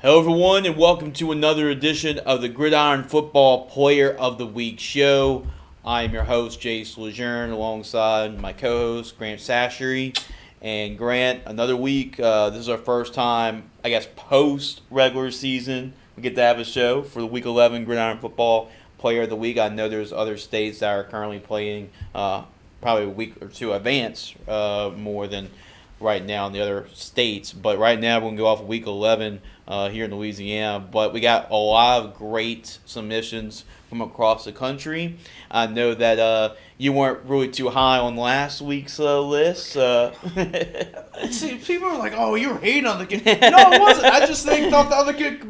Hello, everyone, and welcome to another edition of the Gridiron Football Player of the Week show. I am your host, Jace Lejeune, alongside my co-host, Grant Sashery. And Grant, another week. This is our first time, post-regular season. We get to have a show for the Week 11 Gridiron Football Player of the Week. I know there's other states that are currently playing probably a week or two advance more than right now in the other states. But right now, we're going to go off of Week 11 here in Louisiana. But we got a lot of great submissions from across the country. I know that you weren't really too high on last week's list. See, people are like, "Oh, you're hating on the kid." No, I wasn't. I just thought the other kid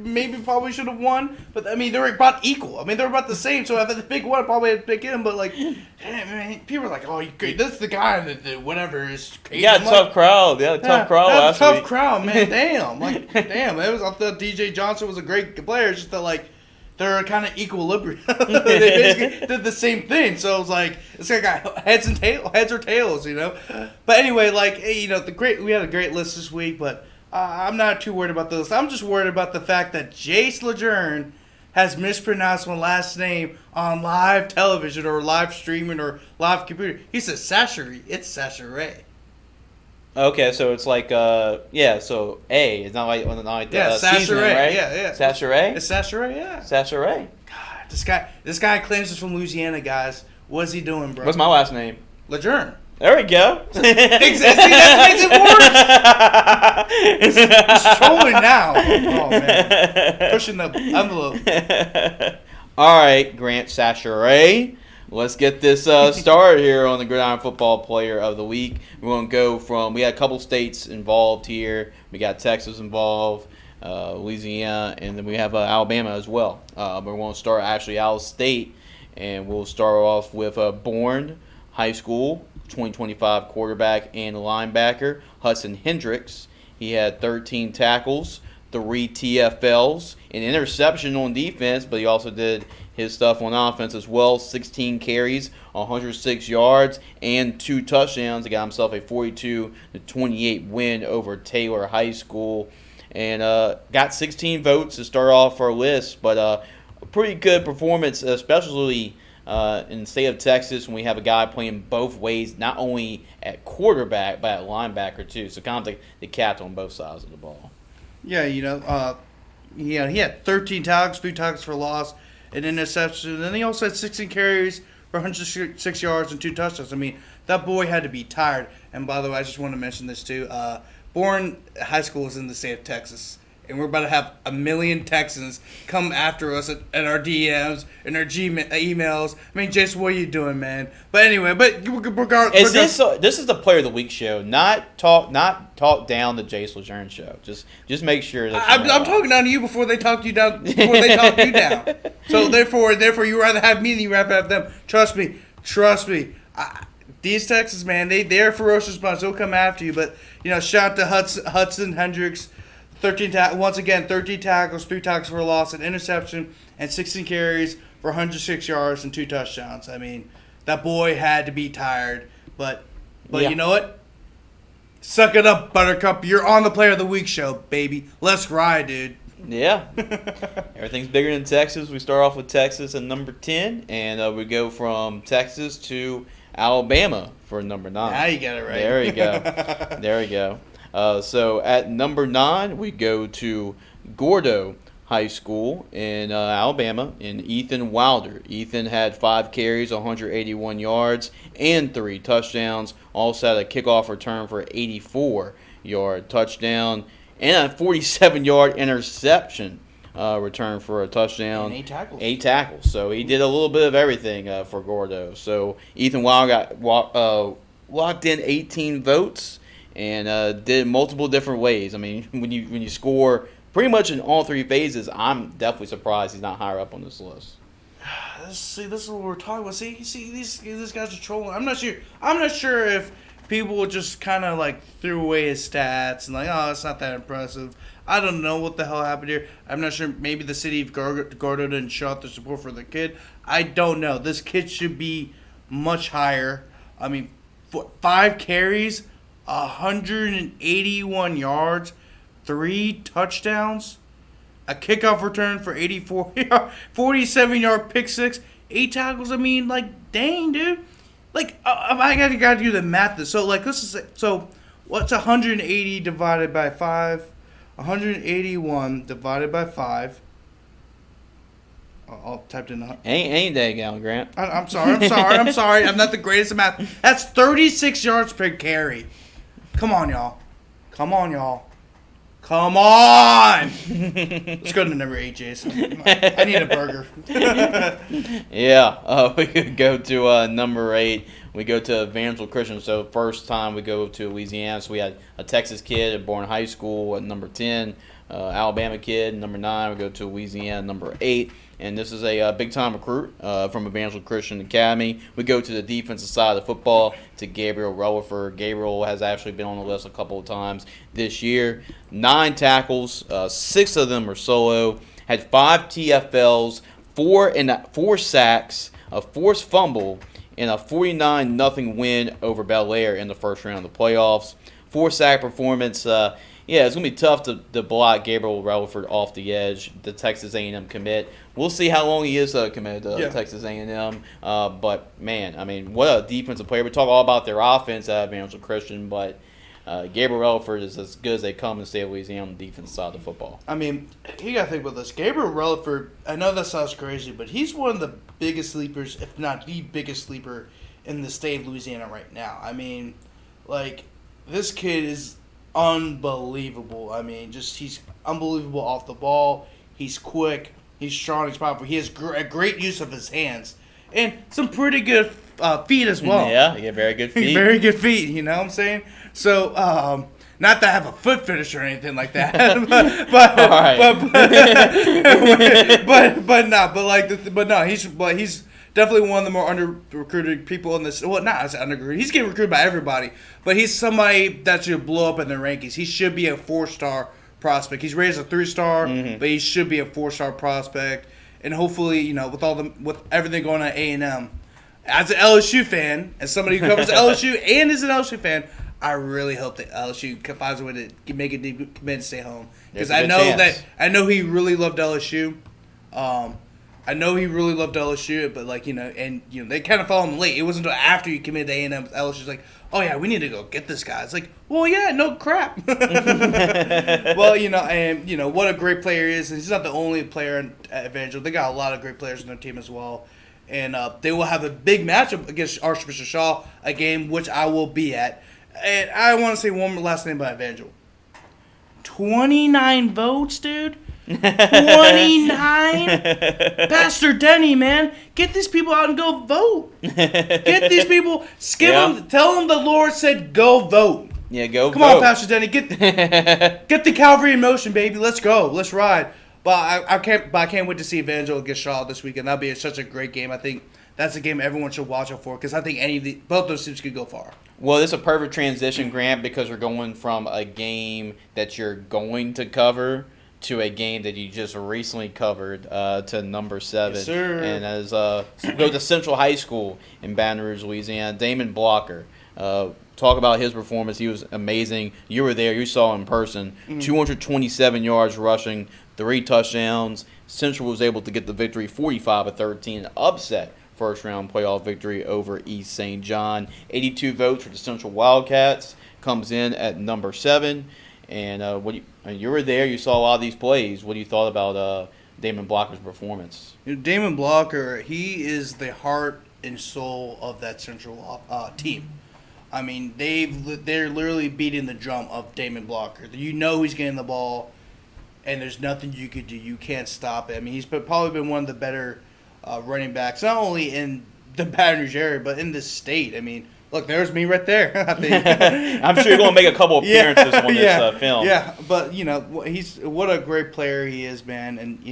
probably should have won. But I mean, they were about equal. I mean, they were about the same. So if I had to pick one, I probably had to pick him. But like, man, people are like, "Oh, this is the guy that whatever is." Yeah, tough crowd. Yeah, tough crowd last week. Tough crowd, man. Damn, I thought DJ Johnson was a great player. It's just that like. They're kind of equilibrium. They basically did the same thing. So it was like this guy got heads or tails, you know. But anyway, like we had a great list this week, but I'm not too worried about the list. I'm just worried about the fact that Jace Lejeune has mispronounced my last name on live television or live streaming or live computer. He says Sashery. It's Sashery. Okay, so it's like so A. It's not like seasoning, right? Yeah. Sashery? It's Sashery, yeah. Sashery. God, this guy claims he's from Louisiana, guys. What's he doing, bro? What's my last name? Lejeune. There we go. See, that makes it worse. He's trolling now. Oh man, pushing the envelope. All right, Grant Sashery. Let's get this started here on the Gridiron Football Player of the Week. We're going to go from, we had a couple states involved here. We got Texas involved, Louisiana, and then we have Alabama as well. But we're going to start actually out of state, and we'll start off with Bourne High School, 2025 quarterback and linebacker, Hudson Hendricks. He had 13 tackles, 3 TFLs, an interception on defense, but he also did his stuff on offense as well. 16 carries, 106 yards, and 2 touchdowns. He got himself a 42-28 win over Taylor High School, and got 16 votes to start off our list. But a pretty good performance, especially in the state of Texas, when we have a guy playing both ways, not only at quarterback but at linebacker too. So kind of like the captain on both sides of the ball. Yeah, he had 13 tackles, 3 tackles for loss, an interception, and then he also had 16 carries for 106 yards and 2 touchdowns. I mean, that boy had to be tired. And by the way, I just want to mention this too. Bourne High School is in the state of Texas, and we're about to have 1 million Texans come after us at our DMs and our emails. I mean, Jason, what are you doing, man? But anyway, regardless, this is the Player of the Week show, not talk down the Jace Lejeune show. Just make sure that I'm talking down to you before they talk you down. Before they talk you down. So therefore, you rather have me than you rather have them. Trust me. These Texans, man, they're ferocious bunch. They'll come after you. But shout out to Hudson Hendricks. 13 tackles, 3 tackles for a loss, an interception, and 16 carries for 106 yards and 2 touchdowns. I mean, that boy had to be tired. But yeah. You know what? Suck it up, Buttercup. You're on the Player of the Week show, baby. Let's ride, dude. Yeah. Everything's bigger than Texas. We start off with Texas at number 10, and we go from Texas to Alabama for number 9. Now you got it right. There you go. There we go. So at number 9, we go to Gordo High School in Alabama in Ethan Wilder. Ethan had 5 carries, 181 yards, and 3 touchdowns. Also had a kickoff return for an 84-yard touchdown and a 47-yard interception return for a touchdown. And 8 tackles. 8 tackles. So he did a little bit of everything for Gordo. So Ethan Wilder got locked in 18 votes. And did multiple different ways. I mean, when you score pretty much in all 3 phases, I'm definitely surprised he's not higher up on this list. See, this is what we're talking about. See, these guys are trolling. I'm not sure if people just kind of like threw away his stats and like, oh, it's not that impressive. I don't know what the hell happened here. I'm not sure. Maybe the city of Gordo didn't show out their support for the kid. I don't know. This kid should be much higher. I mean, 5 carries. 181 yards, 3 touchdowns. a kickoff return for 47-yard pick six, 8 tackles. I mean, like, dang, dude. Like, I got to do the math. So, like, let's just say, so what's 180 divided by 5? 181 divided by 5. I'll type it in. Ain't that Gallon Grant? I'm sorry. I'm not the greatest at math. That's 36 yards per carry. Come on, y'all. Come on. Let's go to number 8, Jason. I need a burger. Yeah, we could go to number 8. We go to Evangel Christian. So first time we go to Louisiana. So we had a Texas kid born in high school at number 10, Alabama kid number 9. We go to Louisiana number 8. And this is a big-time recruit from Evangel Christian Academy. We go to the defensive side of the football to Gabriel Reid. Gabriel has actually been on the list a couple of times this year. 9 tackles, 6 of them are solo. Had 5 TFLs, 4 sacks, a forced fumble, and a 49-0 win over Bel Air in the first round of the playoffs. 4-sack performance. Yeah, it's going to be tough to block Gabriel Reid off the edge, the Texas A&M commit. We'll see how long he is committed to Texas A&M. But, man, I mean, what a defensive player. We talk all about their offense at Evangel Christian, but Gabriel Reid is as good as they come in the state of Louisiana on the defense side of the football. I mean, you got to think about this. Gabriel Reid, I know that sounds crazy, but he's one of the biggest sleepers, if not the biggest sleeper, in the state of Louisiana right now. I mean, like, this kid is unbelievable. I mean, he's unbelievable off the ball. He's quick. He's strong. He's powerful. He has a great use of his hands and some pretty good feet as well. Yeah, very good feet. Very good feet. You know what I'm saying? So, not that I have a foot fetish or anything like that, he's definitely one of the more under-recruited people in this. Well, not as under-recruited. He's getting recruited by everybody, but he's somebody that should blow up in the rankings. He should be a 4-star prospect. He's rated as a 3-star, but he should be a 4-star prospect. And hopefully, you know, with everything going on at A&M, as an LSU fan, as somebody who covers LSU and is an LSU fan, I really hope that LSU finds a way to make a deep commit and stay home. Because I know he really loved LSU. I know he really loved LSU, but they kind of fell in late. It wasn't until after he committed to A&M, LSU's like, oh yeah, we need to go get this guy. It's like, well, yeah, no crap. Well, what a great player he is. And he's not the only player at Evangel. They got a lot of great players on their team as well. And they will have a big matchup against Archbishop Shaw, a game which I will be at. And I want to say one last thing about Evangel. 29 votes, dude. 29? Pastor Denny, man. Get these people out and go vote. Get these people. Tell them the Lord said go vote. Yeah, go Come vote. on, Pastor Denny. Get the Calvary in motion, baby. Let's go. Let's ride. But I can't wait to see Evangel against Shaw this weekend. That'll be such a great game. I think that's a game everyone should watch out for because I think both those teams could go far. Well, this is a perfect transition, Grant, because we're going from a game that you're going to cover to a game that you just recently covered to number 7. Yes, sir. And as go to Central High School in Baton Rouge, Louisiana, Damon Blocker. Talk about his performance. He was amazing. You were there. You saw him in person. 227 yards rushing, 3 touchdowns. Central was able to get the victory 45-13, upset first-round playoff victory over East St. John. 82 votes for the Central Wildcats. Comes in at number 7. And you were there. You saw a lot of these plays. What do you thought about Damon Blocker's performance? Damon Blocker, he is the heart and soul of that Central team. I mean, they're literally beating the drum of Damon Blocker. You know he's getting the ball, and there's nothing you could do. You can't stop it. I mean, he's probably been one of the better running backs, not only in the Baton Rouge area, but in this state. I mean, look, there's me right there. I think. I'm sure you're going to make a couple appearances on this film. Yeah, but, what a great player he is, man. And,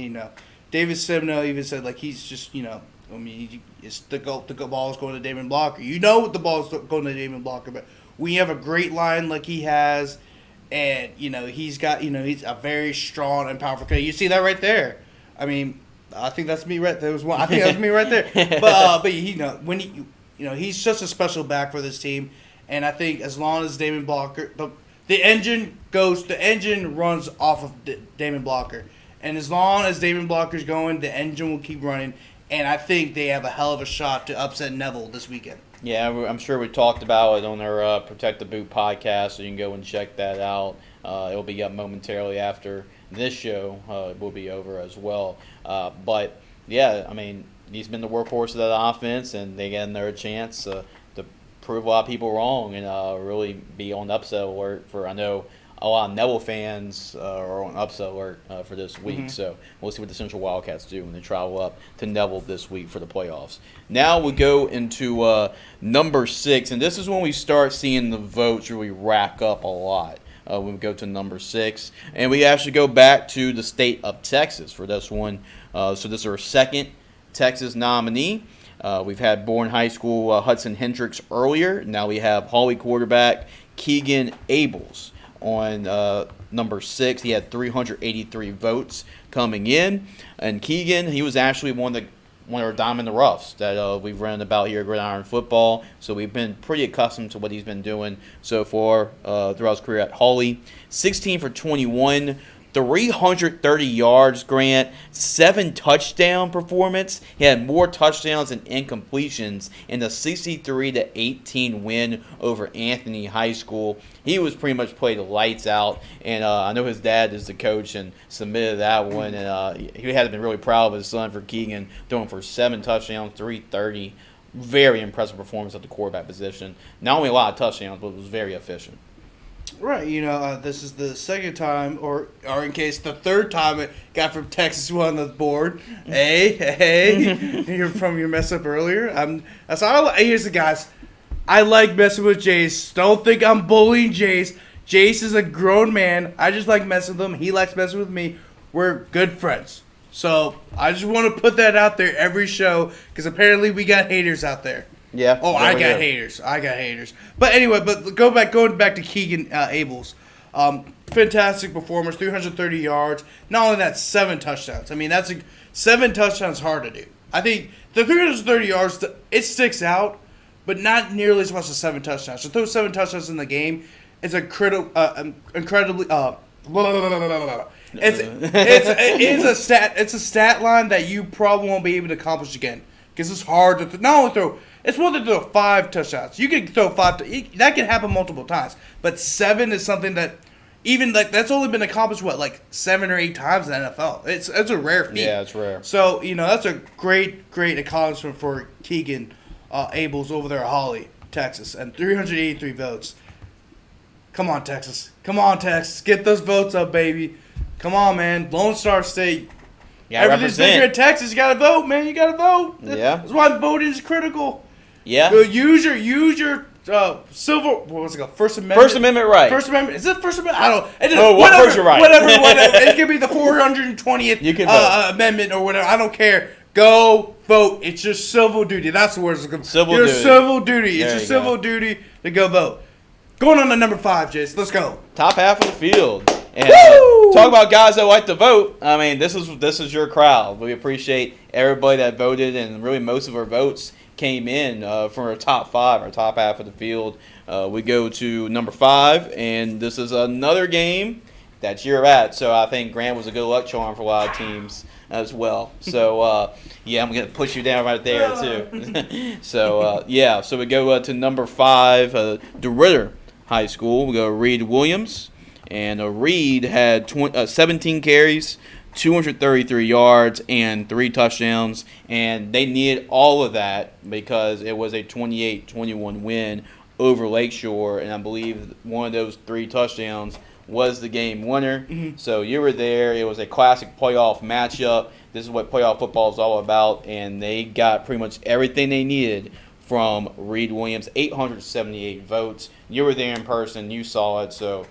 David Simno even said, he's just, the ball is going to Damon Blocker. You know the ball is going to Damon Blocker, but when you have a great line like he has, and, he's got, he's a very strong and powerful player. You see that right there. I mean, I think that's me right there. I think that's me right there. But when he's such a special back for this team, and I think as long as Damon Blocker, the engine runs off of Damon Blocker, And as long as Damon Blocker's going, the engine will keep running. And I think they have a hell of a shot to upset Neville this weekend. Yeah, I'm sure we talked about it on our Protect the Boot podcast, so you can go and check that out. It'll be up momentarily after this show. It will be over as well. But, yeah, I mean, he's been the workhorse of that offense, and they get another chance to prove a lot of people wrong and really be on upset alert for, I know, a lot of Neville fans are on upset alert for this week. Mm-hmm. So we'll see what the Central Wildcats do when they travel up to Neville this week for the playoffs. Now we go into number 6, and this is when we start seeing the votes really rack up a lot. When we go to number 6, and we actually go back to the state of Texas for this one. So this is our second Texas nominee. We've had Bourne High School Hudson Hendricks earlier. Now we have Hawley quarterback Keegan Ables on number 6. He had 383 votes coming in. And Keegan, he was actually one of our diamond in the roughs that we've run about here at Gridiron Football. So we've been pretty accustomed to what he's been doing so far throughout his career at Hawley. 16 for 21. 330 yards, Grant, 7 touchdown performance. He had more touchdowns than incompletions in the 63-18 win over Anthony High School. He was pretty much played the lights out, and I know his dad is the coach and submitted that one, and he had been really proud of his son for Keegan, throwing for 7 touchdowns, 330. Very impressive performance at the quarterback position. Not only a lot of touchdowns, but it was very efficient. Right, this is the second time, or in case the third time it got from Texas on the board. Hey, you're from your mess up earlier. Here's the guys. I like messing with Jace. Don't think I'm bullying Jace. Jace is a grown man. I just like messing with him. He likes messing with me. We're good friends. So I just want to put that out there every show because apparently we got haters out there. Yeah. Oh, I got haters. But anyway, going back to Keegan Ables. Fantastic performance, 330 yards. Not only that, 7 touchdowns. I mean, 7 touchdowns hard to do. I think the 330 yards, it sticks out, but not nearly as much as 7 touchdowns. To throw 7 touchdowns in the game is incredibly. It's a stat line that you probably won't be able to accomplish again because it's hard to not only throw. It's one to throw 5 touchdowns. You can throw 5. That can happen multiple times. But 7 is something that even that's only been accomplished 7 or 8 times in the NFL. It's a rare feat. Yeah, it's rare. So that's a great accomplishment for Keegan Ables over there at Hawley, Texas, and 383 votes. Come on, Texas. Get those votes up, baby. Come on, man. Lone Star State. Everything's bigger in Texas. You gotta vote, man. You gotta vote. Yeah. That's why voting is critical. Yeah. Use your civil. What was it called? First Amendment. First Amendment right. First Amendment. Is it First Amendment? I don't. What first right? Whatever. It could be the 420th amendment or whatever. I don't care. Go vote. It's your civil duty. That's the word. Civil duty. It's your civil duty to go vote. Going on to number 5, Jace. Let's go. Top half of the field. And talk about guys that like to vote. I mean, this is your crowd. We appreciate everybody that voted, and really most of our votes came in from our top 5, our top half of the field. We go to number 5, and this is another game that you're at. So I think Grant was a good luck charm for a lot of teams as well. So, I'm going to push you down right there, too. So we go to number 5, DeRitter High School. We go Reid Williams. And Reid had 17 carries, 233 yards, and 3 touchdowns. And they needed all of that because it was a 28-21 win over Lakeshore. And I believe one of those 3 touchdowns was the game winner. Mm-hmm. So you were there. It was a classic playoff matchup. This is what playoff football is all about. And they got pretty much everything they needed from Reid Williams, 878 votes. You were there in person. You saw it. So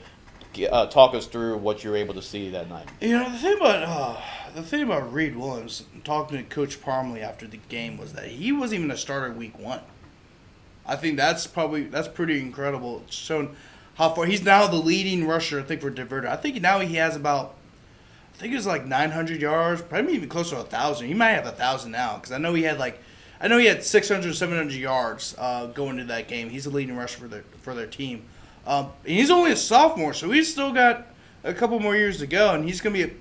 talk us through what you were able to see that night. The thing about Reid Williams, talking to Coach Parmley after the game, was that he wasn't even a starter week 1. I think that's pretty incredible. It's shown how far he's now the leading rusher. I think for Diverter. I think now he has about, it was like 900 yards, probably even close to 1,000. He might have 1,000 now because I know he had 600, 700 yards going into that game. He's the leading rusher for their team. He's only a sophomore, so he's still got a couple more years to go, and he's going to be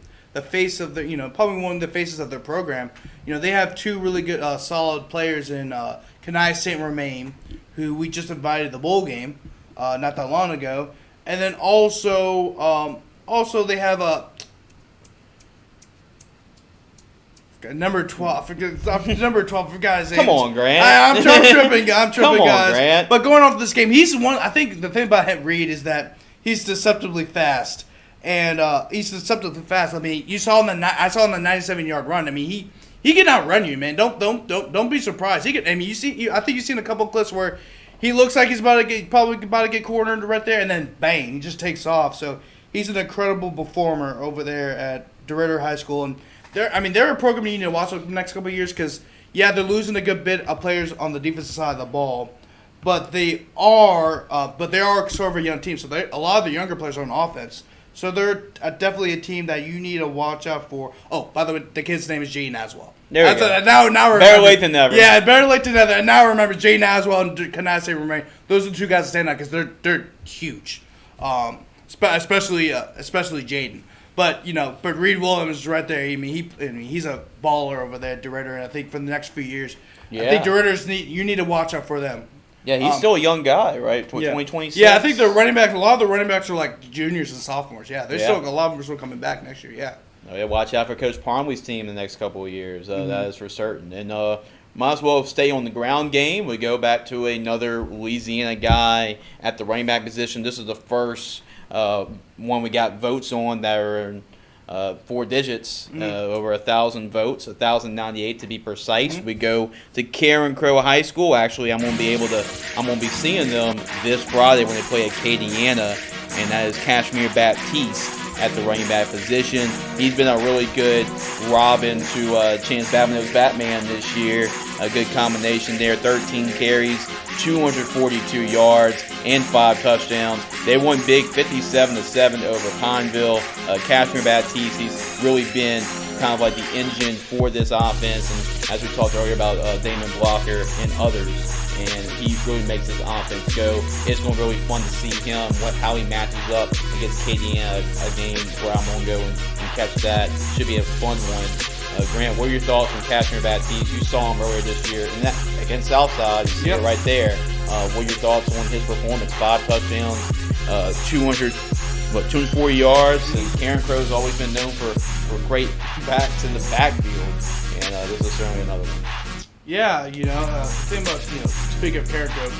the face of the, probably one of the faces of their program. They have two really good, solid players in Kenai St. Romain, who we just invited to the bowl game not that long ago. And then also they have number 12. Number 12. Forgot his name. Come on, Grant. I'm tripping, guys. Come on, Grant. But going off this game, he's one. I think the thing about Reid is that he's deceptively fast, and he's deceptively fast. I mean, I saw in the 97-yard run. I mean, he can outrun you, man. Don't be surprised. He can. I mean, I think you've seen a couple clips where he looks like he's probably about to get cornered right there, and then bang, he just takes off. So he's an incredible performer over there at DeRidder High School, and they're a program you need to watch over the next couple of years because they're losing a good bit of players on the defensive side of the ball, but they are sort of a young team. So a lot of the younger players are on offense. So they're definitely a team that you need to watch out for. Oh, by the way, the kid's name is Jaden Aswell. There we go. Now remember. Better late than never. Yeah, better late than never. And now remember Jaden Aswell and Kenai St. Romain. Those are the two guys that stand out because they're huge, especially Jaden. But Reid Williams is right there. I mean, he's a baller over there at DeRidder, and I think for the next few years, I think you need to watch out for them. Yeah, he's still a young guy, right? 2026. Yeah, I think the running backs. A lot of the running backs are like juniors and sophomores. Yeah, still a lot of them are still coming back next year. Yeah. Oh, yeah, watch out for Coach Parmley's team in the next couple of years. That is for certain. And might as well stay on the ground game. We go back to another Louisiana guy at the running back position. This is the first one we got votes on that are in 4 digits, over 1,000 votes, 1,098 to be precise. We go to Karen Crowe High School. Actually, I'm gonna be seeing them this Friday when they play at Acadiana, and that is Cashmere Baptist at the running back position. He's been a really good Robin to Chance Babineau's Batman this year. A good combination there. 13 carries, 242 yards, and 5 touchdowns. They won big 57-7 over Pineville. Cashmere Baptist, he's really been kind of like the engine for this offense. And as we talked earlier about Damon Blocker and others. And he really makes this offense go. It's going to be really fun to see him, how he matches up against Acadiana, a game where I'm going to go and catch that. Should be a fun one. Grant, what are your thoughts on Cashmere Baptist? You saw him earlier this year against Southside. You see it right there. What are your thoughts on his performance? 5 touchdowns, 240 yards. And Karen Crowe's always been known for great backs in the backfield. And this is certainly another one. Yeah, the thing about, speaking of Karen Crowe,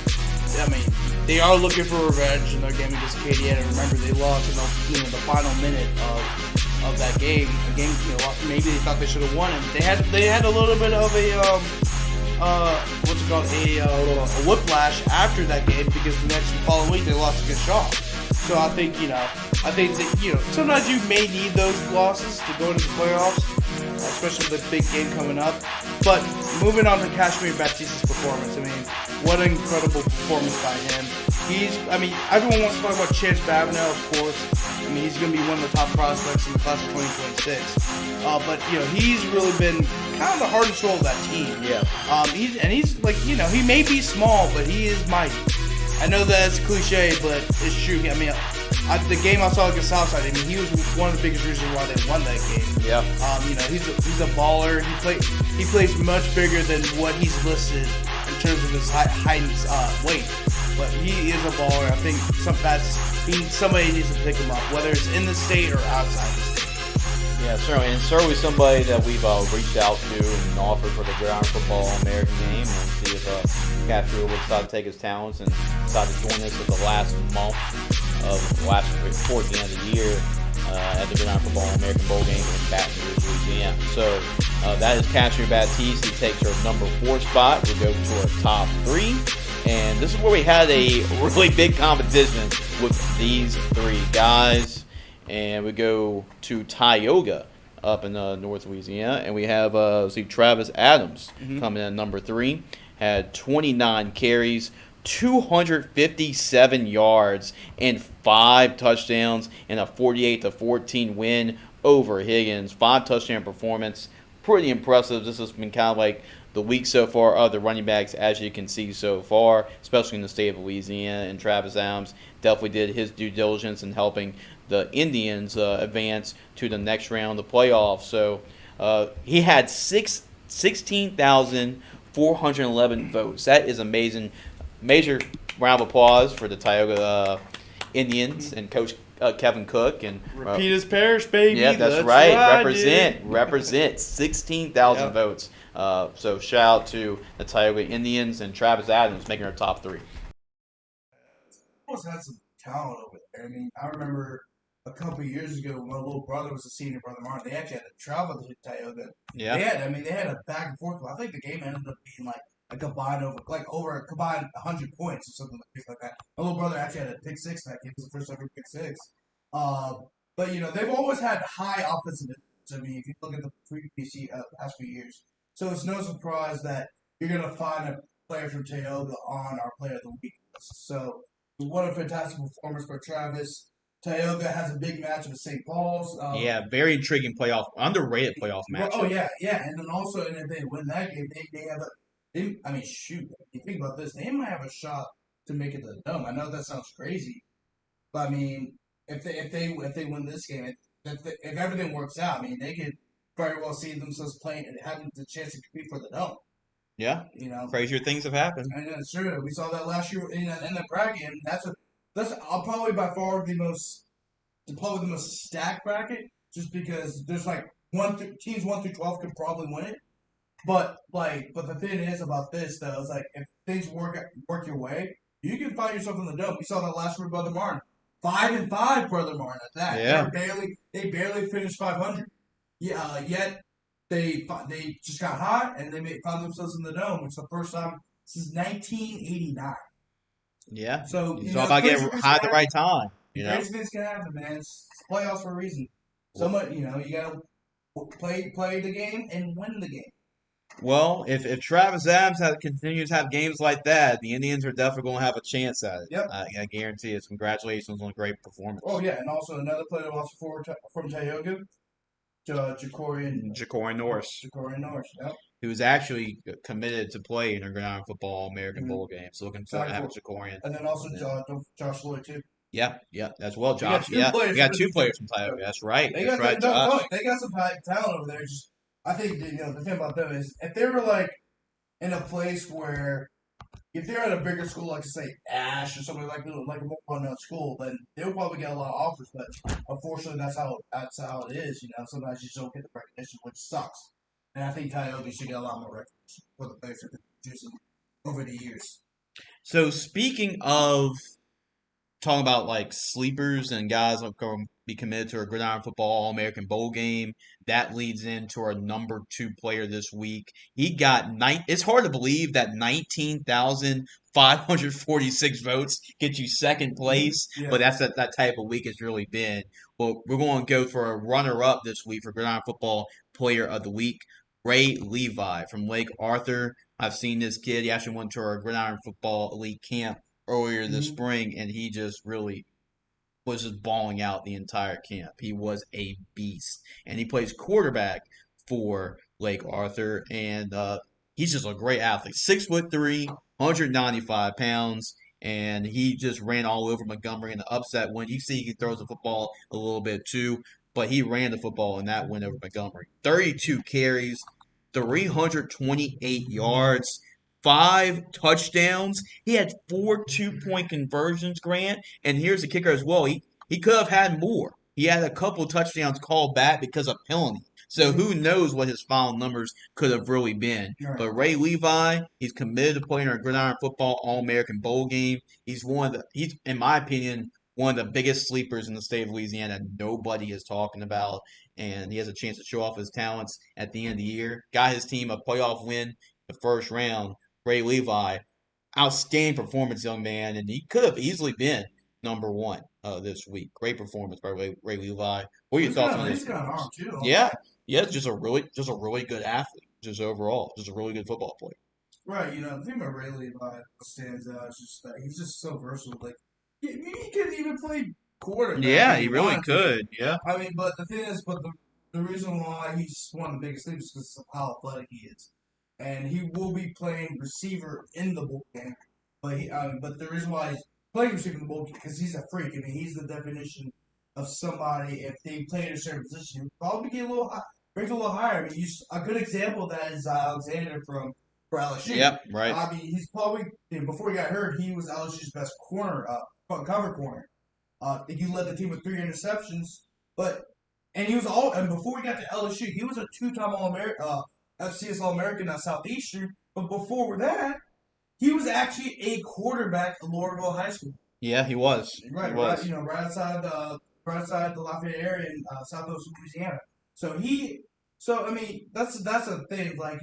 I mean, they are looking for revenge in their game against Acadiana. Remember, they lost in the final minute of that game. A game, maybe they thought they should have won it. They had a little bit of a a whiplash after that game because the following week they lost against Shaw. So I think that sometimes you may need those losses to go into the playoffs, especially with the big game coming up. But moving on to Cashmere Baptist's performance, I mean, what an incredible performance by him. Everyone wants to talk about Chance Babineau, of course. I mean, he's going to be one of the top prospects in the class of 2026. But he's really been kind of the heart and soul of that team. Yeah. He's like, he may be small, but he is mighty. I know that's cliche, but it's true. I mean, the game I saw against Southside, I mean, he was one of the biggest reasons why they won that game. Yeah. He's a baller. He plays much bigger than what he's listed in terms of his height and weight. But he is a baller. I think somebody needs to pick him up, whether it's in the state or outside the state. Yeah, certainly. And certainly somebody that we've reached out to and offered for the Gridiron Football American game, and see if Cashmere would decide to take his talents and decide to join us at the last month towards the end of the year at the Gridiron Football American Bowl game in Baton Rouge, Louisiana. So that is Cashmere Baptist. He takes our number 4 spot. We go to our top 3. And this is where we had a really big competition with these 3 guys. And we go to Tioga up in North Louisiana. And we have Travis Adams coming in at number 3. Had 29 carries, 257 yards, and 5 touchdowns in a 48-14 win over Higgins. 5 touchdown performance. Pretty impressive. This has been kind of like the week so far of the running backs, as you can see so far, especially in the state of Louisiana. And Travis Adams definitely did his due diligence in helping the Indians advance to the next round of the playoffs. So he had 16,411 votes. That is amazing. Major round of applause for the Tioga Indians and Coach Kevin Cook. And Repeat his parish, baby. yeah, that's right. Represent 16,000 Yep. votes. So shout out to the Tioga Indians and Travis Adams making our top 3. Almost had some talent over there. I mean, I remember a couple of years ago, my little brother was a senior, brother Martin. They actually had to travel to Tioga. Yeah. They had a back and forth. I think the game ended up being like a combined over a combined 100 points or something like that. My little brother actually had a pick six that game. It was the first ever pick six. But they've always had high offensive. I mean, if you look at the past few years, so it's no surprise that you're gonna find a player from Tioga on our Player of the Week list. So what a fantastic performance for Travis. Tioga has a big match with St. Paul's. Yeah, very intriguing underrated playoff match. Oh yeah, yeah, and then also, and if they win that game, they have a. I mean, shoot, if you think about this, they might have a shot to make it to the dome. I know that sounds crazy, but I mean, if they win this game, if everything works out, I mean, they could very well see themselves playing and having the chance to compete for the dome. Yeah, crazier things have happened. And that's true. We saw that last year in the bracket. And that's probably by far the most stacked bracket, just because there's like teams 1 through 12 could probably win it. But the thing is about this though is like if things work your way, you can find yourself in the dome. We saw that last year, Brother Martin, 5-5, Brother Martin at that. Yeah, they barely finished 500. Yeah, yet they just got hot and they found themselves in the dome. It's the first time since 1989. Yeah. So it's all about getting high at the right time. Crazy things can happen, man. It's playoffs for a reason. Somewhat, you gotta play the game and win the game. Well, if Travis Adams continues to have games like that, the Indians are definitely going to have a chance at it. Yep. I guarantee it. Congratulations on a great performance. Oh yeah, and also another player also from Tioga, Ja'Cory Norris. Ja'Cory Norris, yep. Who was actually committed to play in a Gridiron Football American Bowl game. So looking forward to having Ja'Cory. And then also Josh Lloyd too. Yeah, as well, Josh. We got 2 players from Tioga. That's right. They got some talent over there. Just I think the thing about them is if they were like in a place where if they're at a bigger school like say Ash or something like a more well-known school, then they'll probably get a lot of offers. But unfortunately, that's how it is. Sometimes you just don't get the recognition, which sucks. And I think Tioga should get a lot more recognition for the players that they've produced over the years. So speaking of talking about like sleepers and guys that are going to be committed to a Gridiron Football All-American Bowl game, that leads into our number 2 player this week. He got It's hard to believe that 19,546 votes get you second place, but that's that type of week it's really been. Well, we're going to go for a runner-up this week for Gridiron Football Player of the Week, Ray Levi from Lake Arthur. I've seen this kid. He actually went to our Gridiron Football Elite Camp earlier this spring, and he just really was just balling out the entire camp. He was a beast, and he plays quarterback for Lake Arthur, and he's just a great athlete. 6'3", 195 pounds, and he just ran all over Montgomery in the upset win. You see he throws the football a little bit too, but he ran the football in that win over Montgomery. 32 carries, 328 yards, 5 touchdowns. He had 4 2-point conversions, Grant. And here's the kicker as well. He could have had more. He had a couple of touchdowns called back because of penalty. So who knows what his final numbers could have really been. Right. But Ray Levi, he's committed to playing in a Gridiron Football All-American Bowl game. He's in my opinion, one of the biggest sleepers in the state of Louisiana nobody is talking about. And he has a chance to show off his talents at the end of the year. Got his team a playoff win the first round. Ray Levi, outstanding performance, young man, and he could have easily been number 1 this week. Great performance by Ray Levi. What are your thoughts on this? He's got an arm too. Yeah, just a really good athlete, just overall, just a really good football player. Right, the thing about Ray Levi stands out is just that he's just so versatile. Like he could even play quarterback. Yeah, he really could. Yeah. I mean, but the thing is, the reason why he's one of the biggest sleepers is because of how athletic he is. And he will be playing receiver in the bowl game. But the reason why he's playing receiver in the bowl game because he's a freak. I mean, he's the definition of somebody if they play in a certain position, he'll probably get a little high, rank a little higher. I mean, a good example of that is Alexander for LSU. Yep, right. I mean, he's probably before he got hurt, he was LSU's best corner, cover corner. He led the team with 3 interceptions, and he was and before he got to LSU, he was a 2-time FCS All-American at Southeastern. But before that, he was actually a quarterback at Loretteville High School. Yeah, he was. Right, he was. right outside the Lafayette area in southwest Louisiana. So I mean, that's a thing. Like,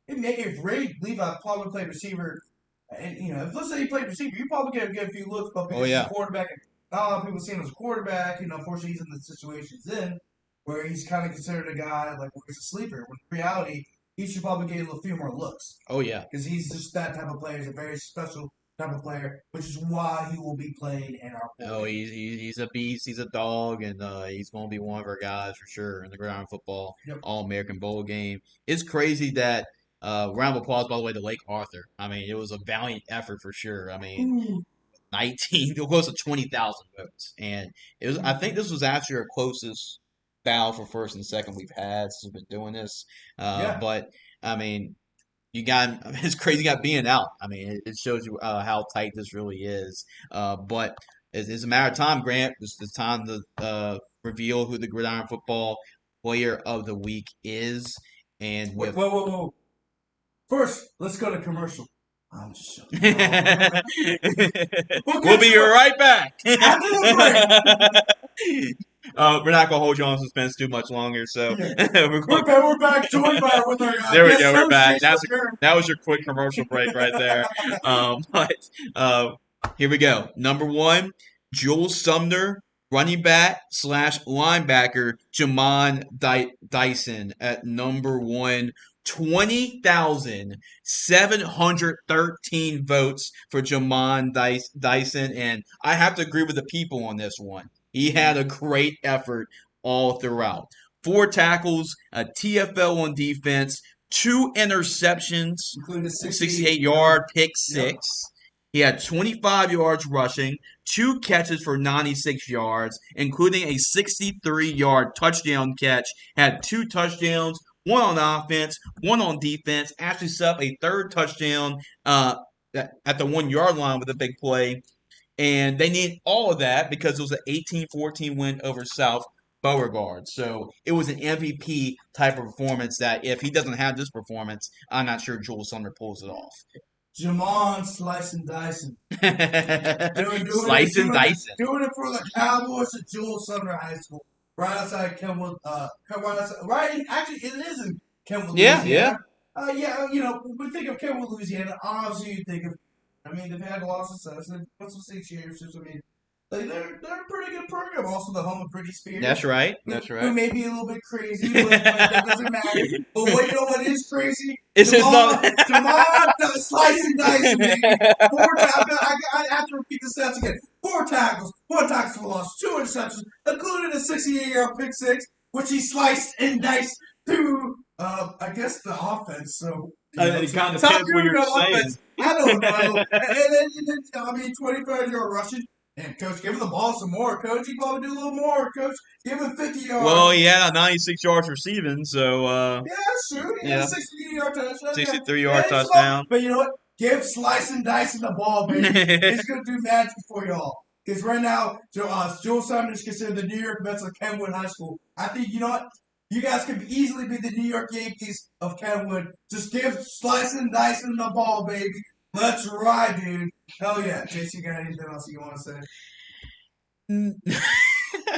if Levi probably played receiver, and if let's say he played receiver, you probably get a few looks, but because he's a quarterback, and not a lot of people see him as a quarterback. Unfortunately, he's in the situation he's in, where he's kind of considered a guy like he's a sleeper. When in reality, he should probably get a few more looks. Oh yeah, because he's just that type of player. He's a very special type of player, which is why he will be played in our. Oh, he's a beast. He's a dog, and he's going to be one of our guys for sure in the Gridiron Football All-American Bowl game. It's crazy that round of applause, by the way, to Lake Arthur. I mean, it was a valiant effort for sure. I mean, 19, close to 20,000 votes, and it was. I think this was actually our closest battle for first and second we've had since we've been doing this. But I mean, it's crazy. You got being out. I mean, it shows you how tight this really is. But it's a matter of time, Grant. It's time to reveal who the Gridiron Football Player of the Week is. And whoa. First, let's go to commercial. I'm just joking. We'll be right back. After the break. We're not gonna hold you on suspense too much longer, so we're back. Joined by with our there we go. We're back. That was your quick commercial break right there. Here we go. Number 1, Jules Sumner, running back / linebacker, Jamon Dyson at number 1. 20,713 votes for Jamon Dyson, and I have to agree with the people on this one. He had a great effort all throughout. 4 tackles, a TFL on defense, 2 interceptions, including a 68-yard pick 6. Yep. He had 25 yards rushing, 2 catches for 96 yards, including a 63-yard touchdown catch. Had 2 touchdowns, 1 on offense, 1 on defense. Actually set up a 3rd touchdown at the 1-yard line with a big play. And they need all of that because it was an 18-14 win over South Beauregard. So it was an MVP type of performance that if he doesn't have this performance, I'm not sure Jules Sumner pulls it off. Jamon Slice and Dyson. Slice and Dyson. Doing it for the Cowboys at Jules Sumner High School. Right outside Kenwood. Right, actually, it is in Kenwood, Louisiana. We think of Kenwood, Louisiana. Obviously, you think of. I mean, they've had a lot of success. They've won some 6 championships. I mean, they're a pretty good program. Also, the home of Britney Spears. That's right. Who may be a little bit crazy, but that doesn't matter. But what is crazy? It's Jamon Slice and Dice, baby. 4 tackles. I have to repeat the stats again. 4 tackles, 1 tackle for loss, 2 interceptions, including a 68-yard pick 6, which he sliced and diced through, I guess, the offense. So it kind of depends what you're saying. I don't know. and then 25-yard rushing. And, Coach, give him the ball some more. Coach, you probably do a little more. Coach, give him 50 yards. Well, he had 96 yards receiving, so... yeah, sure. He had a 63-yard touchdown. 63-yard touchdown. But you know what? Give Slice and Dice the ball, baby. He's going to do magic for y'all. Because right now, Jules Sumner is considered the New York Mets of Kenwood High School. I think, you know what? You guys could easily be the New York Yankees of Kenwood. Just give Slice and Dice the ball, baby. Let's ride, dude. Hell yeah. JC, you got anything else you want to say?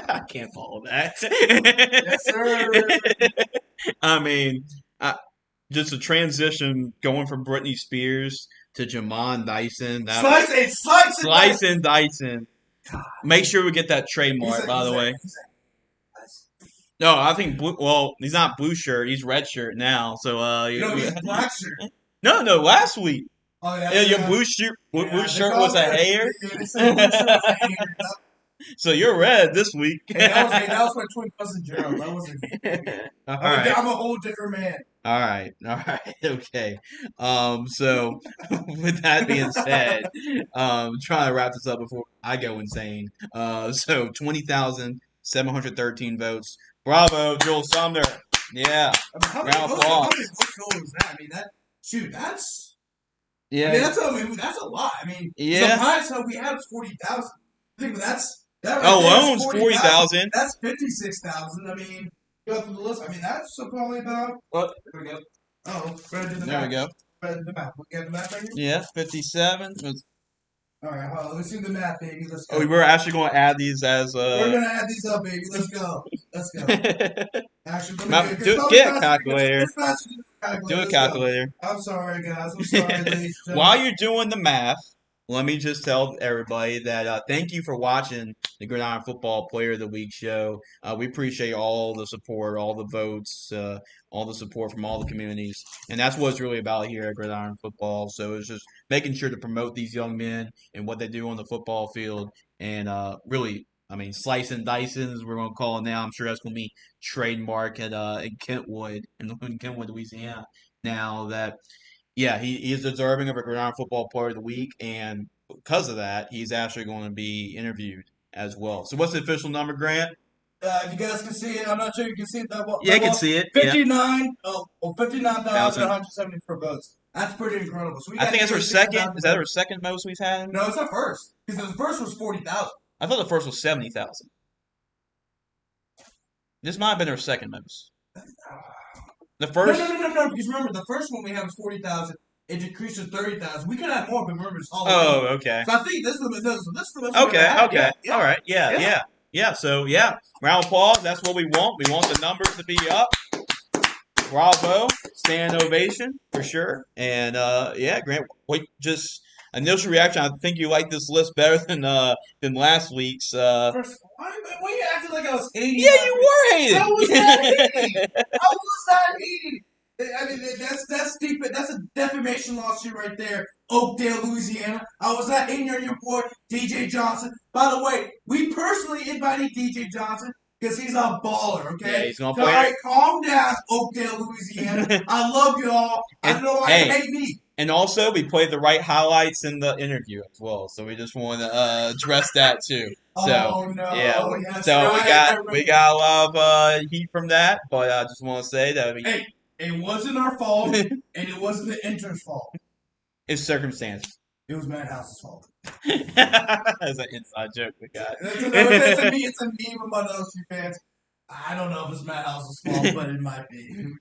I can't follow that. Yes, sir. I mean, just a transition going from Britney Spears to Jamon Dyson. Slice and Dyson. Make sure we get that trademark, by the way. No, I think he's not blue shirt. He's red shirt now. So he's black shirt. No, last week. Oh, yeah, your blue shirt was a hair. So you're red this week. Hey, that was my twin cousin Gerald. That wasn't me. All right. I'm a whole different man. All right. Okay. So with that being said, trying to wrap this up before I go insane. So 20,713 votes. Bravo, Joel Sumner. Yeah. I mean, Round of applause. how many vote totals is that? I mean, that's. Yeah. I mean, that's a lot. I mean, Yeah. the highest hope we had was 40,000. I think that right Alone's 40,000. That's 56,000. I mean, go through the list. I mean, that's probably about. What? There we go. Oh, Fred did the There math. we go. Fred did the math. We got the math right here? Yeah, 57. All right, hold on. Let's do the math, baby. Let's go. Oh, we're actually going to add these as. We're going to add these up, baby. Let's go. Actually, Get a calculator. Do a calculator. I'm sorry, guys. I'm sorry, ladies and gentlemen. While you're doing the math, let me just tell everybody that thank you for watching the Gridiron Football Player of the Week show. We appreciate all the support, all the votes, all the support from all the communities. And that's what it's really about here at Gridiron Football. So it's just making sure to promote these young men and what they do on the football field. And really, I mean, slice and dicing, as we're going to call it now. I'm sure that's going to be trademark in Kentwood, in Kentwood, Louisiana. Now that yeah, he is deserving of a Gridiron Football Player of the Week, and because of that, he's actually going to be interviewed as well. So what's the official number, Grant? If you guys can see it, I'm not sure you can see it that well. Yeah, I can see it. 59,174 votes. That's pretty incredible. So I think that's our second. Is that our second most we've had? No, it's our first. Because the first was 40,000. I thought the first was 70,000. This might have been our second most. The first. No. Because remember, the first one we had was 40,000. It decreased to 30,000. We could have more, but remember, it's all. Oh, okay. So I think this is the most. Okay. All right. Yeah. So round of applause. That's what we want. We want the numbers to be up. Bravo. Stand ovation for sure. And Grant, just initial reaction. I think you like this list better than last week's. First, why you acting like I was hating? Yeah, you were hating. I was not hating. I mean, that's deep. That's a defamation lawsuit right there. Oakdale, Louisiana. I was not hating on your boy, DJ Johnson. By the way, we personally invited DJ Johnson because he's a baller, okay? Yeah, he's going to play. play. All right, calm down, Oakdale, Louisiana. I love y'all. I don't know why you hate me. And also, we played the right highlights in the interview as well, so we just want to address that too. So, oh no! Yeah, yes, so right. we got a lot of heat from that, but I just want to say that hey, it wasn't our fault, and it wasn't the intern's fault. It's circumstances. It was Madhouse's fault. That's an inside joke we got. It's a meme among those two fans. I don't know if it's Madhouse's fault, but it might be.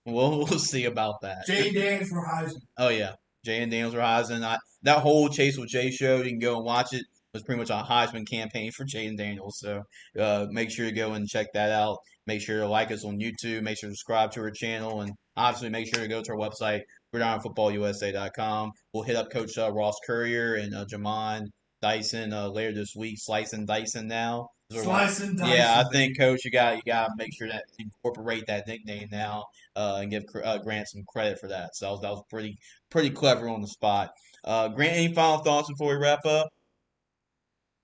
We'll see about that. Jay and Daniels for Heisman. Oh yeah, Jay and Daniels for Heisman. That whole Chase with Jay show, you can go and watch it. It was pretty much a Heisman campaign for Jay and Daniels. So make sure to go and check that out. Make sure to like us on YouTube. Make sure to subscribe to our channel, and obviously make sure to go to our website, GridironFootballUSA.com. We'll hit up Coach Ross Courier and Jamon Dyson later this week. Slice and Dyson now. Slice and Dyson. Yeah, I think, Coach, you got to make sure that you incorporate that nickname now and give Grant some credit for that. So that was pretty clever on the spot. Grant, any final thoughts before we wrap up?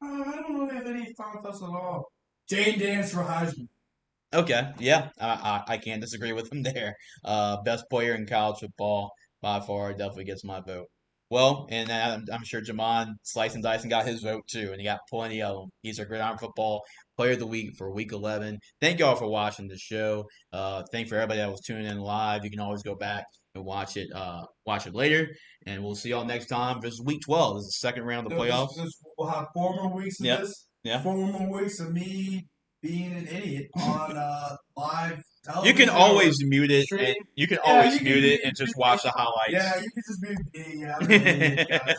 I don't know if I have any final thoughts at all. Jay and Daniels for Heisman. Okay, yeah, I can't disagree with him there. Best player in college football by far, definitely gets my vote. Well, and I'm sure Jamon Slice and Dyson got his vote too, and he got plenty of them. He's our Gridiron Football Player of the Week for Week 11. Thank y'all for watching the show. Thank for everybody that was tuning in live. You can always go back and watch it later, and we'll see y'all next time. This is Week 12. This is the second round of the playoffs. We'll have 4 more weeks of this. Yeah. 4 more weeks of me being an idiot on live television. You can always mute it. And you can always mute it and just watch the highlights. Yeah, you can just be me. Yeah, I'm an idiot, guys.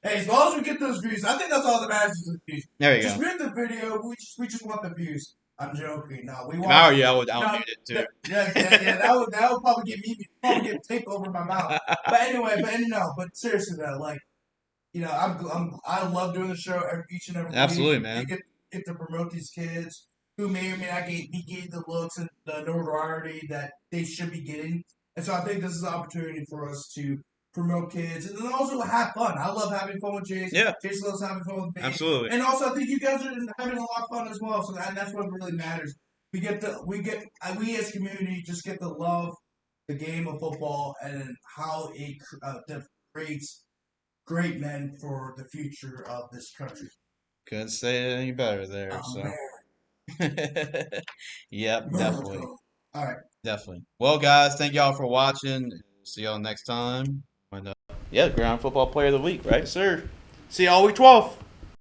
Hey, as long as we get those views, I think that's all that matters is the views. There you just go. mute the video. We just want the views. I'm joking. No, we want. If I were you, I would mute it too. Yeah. That would probably get me tape over my mouth. But anyway, but seriously though, like, you know, I love doing the show each and every week. Absolutely, man. You get to promote these kids who may or may not be getting the looks and the notoriety that they should be getting. And so I think this is an opportunity for us to promote kids, and then also have fun. I love having fun with Chase. Yeah. Chase loves having fun with me. Absolutely. And also, I think you guys are having a lot of fun as well. So that's what really matters. We as community just get to love the game of football and how it creates great men for the future of this country. Couldn't say it any better there. So. Yep, definitely. All right. Definitely. Well, guys, thank y'all for watching. See y'all next time. Yeah, Gridiron Football Player of the Week, right? Yes, sir. See y'all week 12.